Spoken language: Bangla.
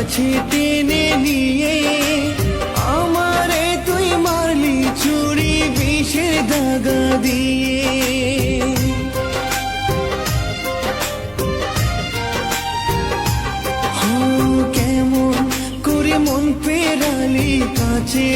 কাছে টেনে নিয়ে আমারে তুই মারলি চুরি বিষের দাগা দিয়ে। কেমন করে মন পেরালি কাছে